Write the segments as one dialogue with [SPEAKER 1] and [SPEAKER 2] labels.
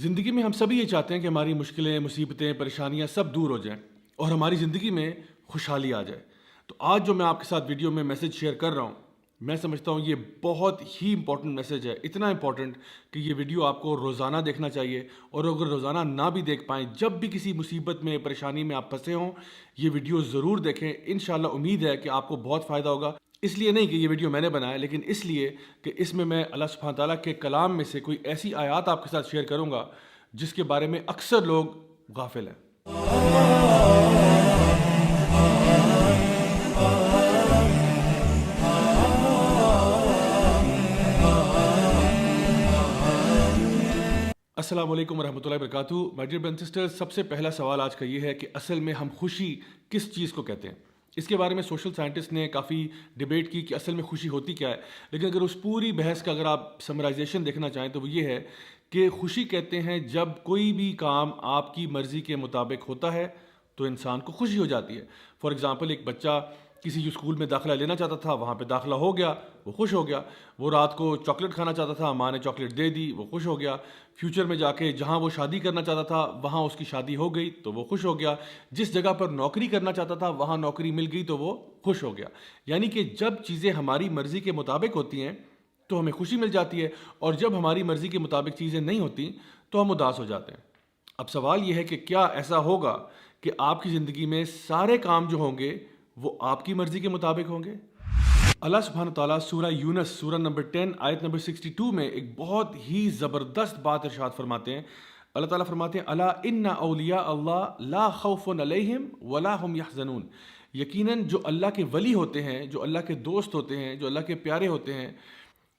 [SPEAKER 1] زندگی میں ہم سبھی یہ چاہتے ہیں کہ ہماری مشکلیں، مصیبتیں، پریشانیاں سب دور ہو جائیں اور ہماری زندگی میں خوشحالی آ جائے۔ تو آج جو میں آپ کے ساتھ ویڈیو میں میسج شیئر کر رہا ہوں، میں سمجھتا ہوں یہ بہت ہی امپورٹنٹ میسج ہے، اتنا امپورٹنٹ کہ یہ ویڈیو آپ کو روزانہ دیکھنا چاہیے، اور اگر روزانہ نہ بھی دیکھ پائیں، جب بھی کسی مصیبت میں، پریشانی میں آپ پھنسے ہوں، یہ ویڈیو ضرور دیکھیں۔ انشاءاللہ امید ہے کہ آپ کو بہت فائدہ ہوگا۔ اس لیے نہیں کہ یہ ویڈیو میں نے بنایا، لیکن اس لیے کہ اس میں اللہ سبحانہ تعالیٰ کے کلام میں سے کوئی ایسی آیات آپ کے ساتھ شیئر کروں گا جس کے بارے میں اکثر لوگ غافل ہیں۔ السلام علیکم ورحمۃ اللہ وبرکاتہ۔ My dear brothers and sisters, سب سے پہلا سوال آج کا یہ ہے کہ اصل میں ہم خوشی کس چیز کو کہتے ہیں؟ اس کے بارے میں سوشل سائنٹسٹ نے کافی ڈیبیٹ کی کہ اصل میں خوشی ہوتی کیا ہے، لیکن اگر اس پوری بحث کا اگر آپ سمرائزیشن دیکھنا چاہیں تو وہ یہ ہے کہ خوشی کہتے ہیں جب کوئی بھی کام آپ کی مرضی کے مطابق ہوتا ہے تو انسان کو خوشی ہو جاتی ہے۔ فار ایگزامپل، ایک بچہ کسی اسکول میں داخلہ لینا چاہتا تھا، وہاں پہ داخلہ ہو گیا، وہ خوش ہو گیا۔ وہ رات کو چاکلیٹ کھانا چاہتا تھا، ماں نے چاکلیٹ دے دی، وہ خوش ہو گیا۔ فیوچر میں جا کے جہاں وہ شادی کرنا چاہتا تھا وہاں اس کی شادی ہو گئی تو وہ خوش ہو گیا۔ جس جگہ پر نوکری کرنا چاہتا تھا وہاں نوکری مل گئی تو وہ خوش ہو گیا۔ یعنی کہ جب چیزیں ہماری مرضی کے مطابق ہوتی ہیں تو ہمیں خوشی مل جاتی ہے، اور جب ہماری مرضی کے مطابق چیزیں نہیں ہوتی تو ہم اداس ہو جاتے ہیں۔ اب سوال یہ ہے کہ کیا ایسا ہوگا کہ آپ کی زندگی میں سارے کام جو ہوں گے وہ آپ کی مرضی کے مطابق ہوں گے؟ اللہ سبحانہ تعالیٰ سورہ یونس سورہ نمبر 10 آیت نمبر 62 میں ایک بہت ہی زبردست بات ارشاد فرماتے ہیں۔ اللہ تعالیٰ فرماتے ہیں الا ان اولیاء اللہ لا خوف علیہم ولا هم یحزنون۔ یقیناً جو اللہ کے ولی ہوتے ہیں، جو اللہ کے دوست ہوتے ہیں، جو اللہ کے پیارے ہوتے ہیں،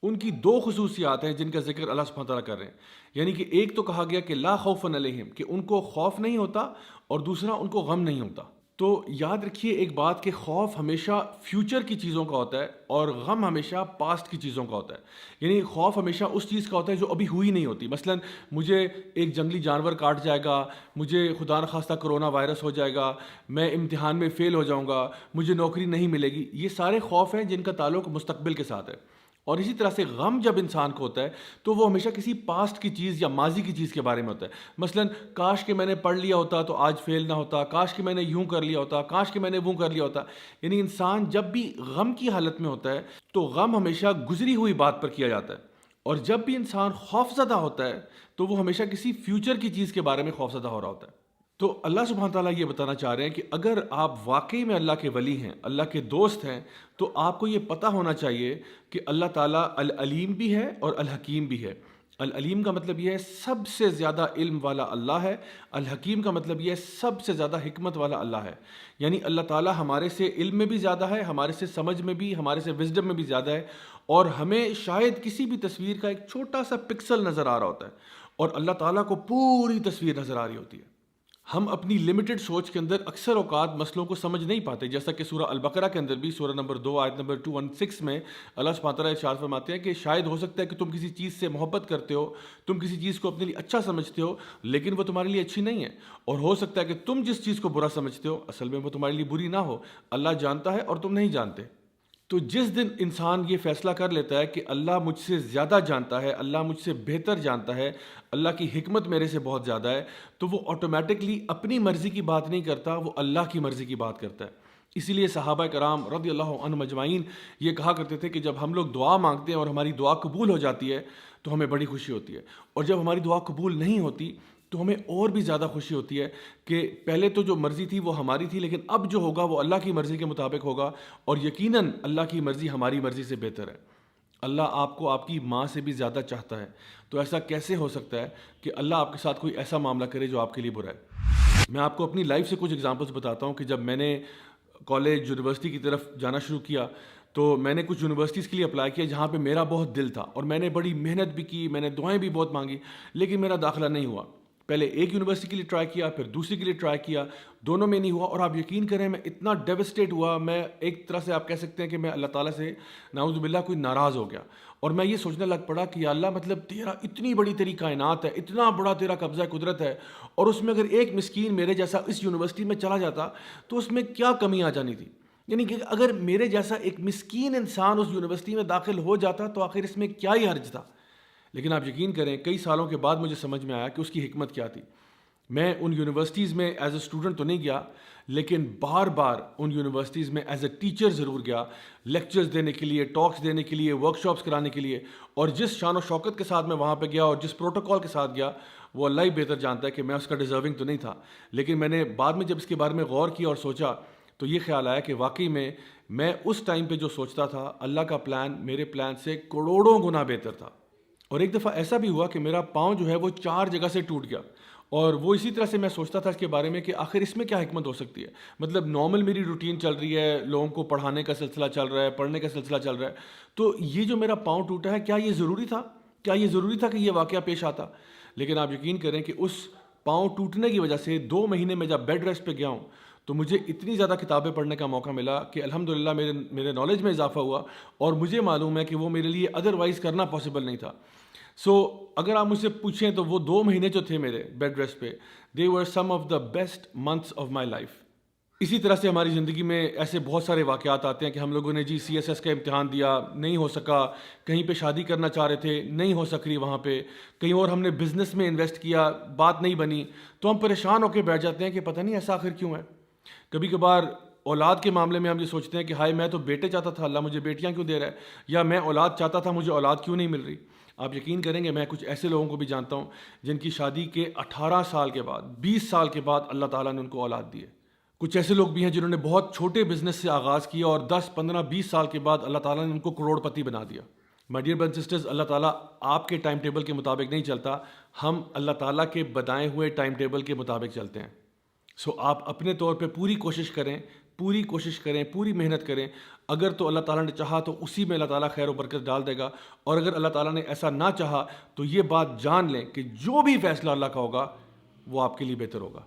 [SPEAKER 1] ان کی دو خصوصیات ہیں جن کا ذکر اللہ سبحانہ تعالیٰ کر رہے ہیں۔ یعنی کہ ایک تو کہا گیا کہ لا خوف علیہم، کہ ان کو خوف نہیں ہوتا، اور دوسرا ان کو غم نہیں ہوتا۔ تو یاد رکھیے ایک بات کہ خوف ہمیشہ فیوچر کی چیزوں کا ہوتا ہے اور غم ہمیشہ پاسٹ کی چیزوں کا ہوتا ہے۔ یعنی خوف ہمیشہ اس چیز کا ہوتا ہے جو ابھی ہوئی نہیں ہوتی۔ مثلا مجھے ایک جنگلی جانور کاٹ جائے گا، مجھے خدا نخواستہ کرونا وائرس ہو جائے گا، میں امتحان میں فیل ہو جاؤں گا، مجھے نوکری نہیں ملے گی۔ یہ سارے خوف ہیں جن کا تعلق مستقبل کے ساتھ ہے۔ اور اسی طرح سے غم جب انسان کو ہوتا ہے تو وہ ہمیشہ کسی پاسٹ کی چیز یا ماضی کی چیز کے بارے میں ہوتا ہے۔ مثلا کاش کہ میں نے پڑھ لیا ہوتا تو آج فیل نہ ہوتا، کاش کہ میں نے یوں کر لیا ہوتا، کاش کہ میں نے وہ کر لیا ہوتا۔ یعنی انسان جب بھی غم کی حالت میں ہوتا ہے تو غم ہمیشہ گزری ہوئی بات پر کیا جاتا ہے، اور جب بھی انسان خوف زدہ ہوتا ہے تو وہ ہمیشہ کسی فیوچر کی چیز کے بارے میں خوف زدہ ہو رہا ہوتا ہے۔ تو اللہ سبحانہ تعالیٰ یہ بتانا چاہ رہے ہیں کہ اگر آپ واقعی میں اللہ کے ولی ہیں، اللہ کے دوست ہیں، تو آپ کو یہ پتہ ہونا چاہیے کہ اللہ تعالیٰ العلیم بھی ہے اور الحکیم بھی ہے۔ العلیم کا مطلب یہ ہے سب سے زیادہ علم والا اللہ ہے، الحکیم کا مطلب یہ ہے سب سے زیادہ حکمت والا اللہ ہے۔ یعنی اللہ تعالیٰ ہمارے سے علم میں بھی زیادہ ہے، ہمارے سے سمجھ میں بھی، ہمارے سے وزڈم میں بھی زیادہ ہے، اور ہمیں شاید کسی بھی تصویر کا ایک چھوٹا سا پکسل نظر آ رہا ہوتا ہے، اور اللہ تعالیٰ کو پوری تصویر نظر آ رہی ہوتی ہے۔ ہم اپنی لمیٹڈ سوچ کے اندر اکثر اوقات مسئلوں کو سمجھ نہیں پاتے، جیسا کہ سورہ البقرہ کے اندر بھی سورہ نمبر 2 آیت نمبر 216 میں اللہ سبحانہ تعالیٰ ارشاد فرماتے ہیں کہ شاید ہو سکتا ہے کہ تم کسی چیز سے محبت کرتے ہو، تم کسی چیز کو اپنے لیے اچھا سمجھتے ہو، لیکن وہ تمہارے لیے اچھی نہیں ہے، اور ہو سکتا ہے کہ تم جس چیز کو برا سمجھتے ہو اصل میں وہ تمہارے لیے بری نہ ہو۔ اللہ جانتا ہے اور تم نہیں جانتے۔ تو جس دن انسان یہ فیصلہ کر لیتا ہے کہ اللہ مجھ سے زیادہ جانتا ہے، اللہ مجھ سے بہتر جانتا ہے، اللہ کی حکمت میرے سے بہت زیادہ ہے، تو وہ آٹومیٹکلی اپنی مرضی کی بات نہیں کرتا، وہ اللہ کی مرضی کی بات کرتا ہے۔ اسی لیے صحابہ کرام رضی اللہ عنہم اجمعین یہ کہا کرتے تھے کہ جب ہم لوگ دعا مانگتے ہیں اور ہماری دعا قبول ہو جاتی ہے تو ہمیں بڑی خوشی ہوتی ہے، اور جب ہماری دعا قبول نہیں ہوتی تو ہمیں اور بھی زیادہ خوشی ہوتی ہے کہ پہلے تو جو مرضی تھی وہ ہماری تھی، لیکن اب جو ہوگا وہ اللہ کی مرضی کے مطابق ہوگا، اور یقیناً اللہ کی مرضی ہماری مرضی سے بہتر ہے۔ اللہ آپ کو آپ کی ماں سے بھی زیادہ چاہتا ہے، تو ایسا کیسے ہو سکتا ہے کہ اللہ آپ کے ساتھ کوئی ایسا معاملہ کرے جو آپ کے لیے برا ہے؟ میں آپ کو اپنی لائف سے کچھ ایگزامپلس بتاتا ہوں کہ جب میں نے کالج یونیورسٹی کی طرف جانا شروع کیا تو میں نے کچھ یونیورسٹیز کے لیے اپلائی کیا جہاں پہ میرا بہت دل تھا، اور میں نے بڑی محنت بھی کی، میں نے دعائیں بھی بہت مانگی، لیکن میرا داخلہ نہیں ہوا۔ پہلے ایک یونیورسٹی کے لیے ٹرائی کیا، پھر دوسری کے لیے ٹرائی کیا، دونوں میں نہیں ہوا، اور آپ یقین کریں میں اتنا ڈیوسٹیٹ ہوا، میں ایک طرح سے آپ کہہ سکتے ہیں کہ میں اللہ تعالیٰ سے نعوذ باللہ کوئی ناراض ہو گیا، اور میں یہ سوچنے لگ پڑا کہ یا اللہ مطلب تیرا اتنی بڑی تیری کائنات ہے، اتنا بڑا تیرا قبضہ قدرت ہے، اور اس میں اگر ایک مسکین میرے جیسا اس یونیورسٹی میں چلا جاتا تو اس میں کیا کمی آ جانی تھی؟ یعنی کہ اگر میرے جیسا ایک مسکین انسان اس یونیورسٹی میں داخل ہو جاتا تو آخر اس میں کیا ہی حرج تھا؟ لیکن آپ یقین کریں کئی سالوں کے بعد مجھے سمجھ میں آیا کہ اس کی حکمت کیا تھی. میں ان یونیورسٹیز میں ایز اے اسٹوڈنٹ تو نہیں گیا, لیکن بار بار ان یونیورسٹیز میں ایز اے ٹیچر ضرور گیا, لیکچرز دینے کے لیے, ٹاکس دینے کے لیے, ورک شاپس کرانے کے لیے. اور جس شان و شوکت کے ساتھ میں وہاں پہ گیا اور جس پروٹوکول کے ساتھ گیا, وہ اللہ ہی بہتر جانتا ہے کہ میں اس کا ڈیزرونگ تو نہیں تھا. لیکن میں نے بعد میں جب اس کے بارے میں غور کیا اور سوچا تو یہ خیال آیا کہ واقعی میں اس ٹائم پہ جو سوچتا تھا, اللہ کا پلان میرے پلان سے کروڑوں گنا بہتر تھا. اور ایک دفعہ ایسا بھی ہوا کہ میرا پاؤں جو ہے وہ 4 جگہ سے ٹوٹ گیا, اور وہ اسی طرح سے میں سوچتا تھا اس کے بارے میں کہ آخر اس میں کیا حکمت ہو سکتی ہے. مطلب نارمل میری روٹین چل رہی ہے, لوگوں کو پڑھانے کا سلسلہ چل رہا ہے, پڑھنے کا سلسلہ چل رہا ہے, تو یہ جو میرا پاؤں ٹوٹا ہے, کیا یہ ضروری تھا؟ کیا یہ ضروری تھا کہ یہ واقعہ پیش آتا؟ لیکن آپ یقین کریں کہ اس پاؤں ٹوٹنے کی وجہ سے 2 مہینے میں جب بیڈ ریسٹ پہ گیا ہوں تو مجھے اتنی زیادہ کتابیں پڑھنے کا موقع ملا کہ الحمدللہ میرے نالج میں اضافہ ہوا, اور مجھے معلوم ہے کہ وہ میرے لیے ادروائز کرنا پاسبل نہیں تھا. سو اگر آپ مجھ سے پوچھیں تو وہ 2 مہینے جو تھے میرے بیڈ ریسٹ پہ, they were some of the best months of my life. اسی طرح سے ہماری زندگی میں ایسے بہت سارے واقعات آتے ہیں کہ ہم لوگوں نے جی CSS کا امتحان دیا, نہیں ہو سکا, کہیں پہ شادی کرنا چاہ رہے تھے, نہیں ہو سک رہی وہاں پہ, کہیں اور ہم نے بزنس میں انویسٹ کیا, بات نہیں بنی, تو ہم پریشان ہو کے بیٹھ جاتے ہیں کہ پتہ نہیں ایسا آخر کیوں ہے. کبھی کبھار اولاد کے معاملے میں ہم یہ سوچتے ہیں کہ ہائے میں تو بیٹے چاہتا تھا, اللہ مجھے بیٹیاں کیوں دے رہا ہے, یا میں اولاد چاہتا تھا, مجھے اولاد کیوں نہیں مل رہی. آپ یقین کریں گے میں کچھ ایسے لوگوں کو بھی جانتا ہوں جن کی شادی کے 18 سال کے بعد, 20 سال کے بعد اللہ تعالیٰ نے ان کو اولاد دی ہے. کچھ ایسے لوگ بھی ہیں جنہوں نے بہت چھوٹے بزنس سے آغاز کیا اور 10, 15, 20 سال کے بعد اللہ تعالیٰ نے ان کو کروڑ پتی بنا دیا. مائی ڈیئر برادرز سسٹرز, اللہ تعالیٰ آپ کے ٹائم ٹیبل کے مطابق نہیں چلتا, ہم اللہ تعالیٰ کے بتائے ہوئے ٹائم ٹیبل کے مطابق چلتے ہیں. سو آپ اپنے طور پہ پوری کوشش کریں, پوری محنت کریں. اگر تو اللہ تعالیٰ نے چاہا تو اسی میں اللہ تعالیٰ خیر و برکت ڈال دے گا, اور اگر اللہ تعالیٰ نے ایسا نہ چاہا تو یہ بات جان لیں کہ جو بھی فیصلہ اللہ کا ہوگا وہ آپ کے لیے بہتر ہوگا.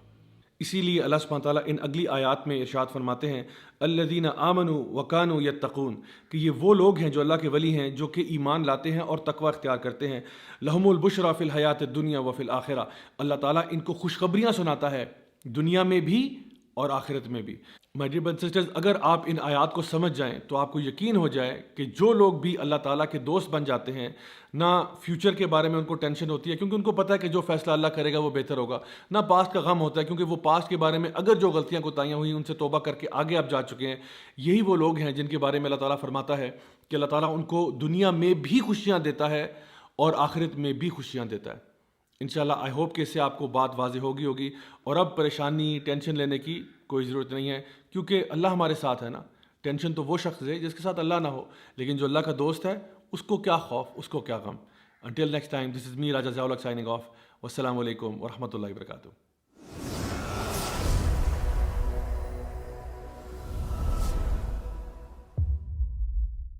[SPEAKER 1] اسی لیے اللہ سبحانہ تعالیٰ ان اگلی آیات میں ارشاد فرماتے ہیں الذین آمنوا وکانوا یتقون, کہ یہ وہ لوگ ہیں جو اللہ کے ولی ہیں, جو کہ ایمان لاتے ہیں اور تقوی اختیار کرتے ہیں. لہم البشریٰ فی الحیات الدنیا وفی الآخرہ, اللہ تعالیٰ ان کو خوشخبریاں سناتا ہے دنیا میں بھی اور آخرت میں بھی. مائی ڈیئر برادرز سسٹرز, اگر آپ ان آیات کو سمجھ جائیں تو آپ کو یقین ہو جائے کہ جو لوگ بھی اللہ تعالیٰ کے دوست بن جاتے ہیں, نہ فیوچر کے بارے میں ان کو ٹینشن ہوتی ہے کیونکہ ان کو پتہ ہے کہ جو فیصلہ اللہ کرے گا وہ بہتر ہوگا, نہ پاسٹ کا غم ہوتا ہے کیونکہ وہ پاسٹ کے بارے میں اگر جو غلطیاں کوتاہیاں ہوئی ان سے توبہ کر کے آگے آپ جا چکے ہیں. یہی وہ لوگ ہیں جن کے بارے میں اللہ تعالیٰ فرماتا ہے کہ اللہ تعالیٰ ان کو دنیا میں بھی خوشیاں دیتا ہے اور آخرت میں بھی خوشیاں دیتا ہے. انشاءاللہ آئی ہوپ کہ اس سے آپ کو بات واضح ہوگی, اور اب پریشانی ٹینشن لینے کی کوئی ضرورت نہیں ہے کیونکہ اللہ ہمارے ساتھ ہے نا. ٹینشن تو وہ شخص ہے جس کے ساتھ اللہ نہ ہو, لیکن جو اللہ کا دوست ہے اس کو کیا خوف, اس کو کیا غم. Until next time, this is me Raja Ziaul Haq signing off. Wassalamu alaikum wa rahmatullahi wa barakatuh.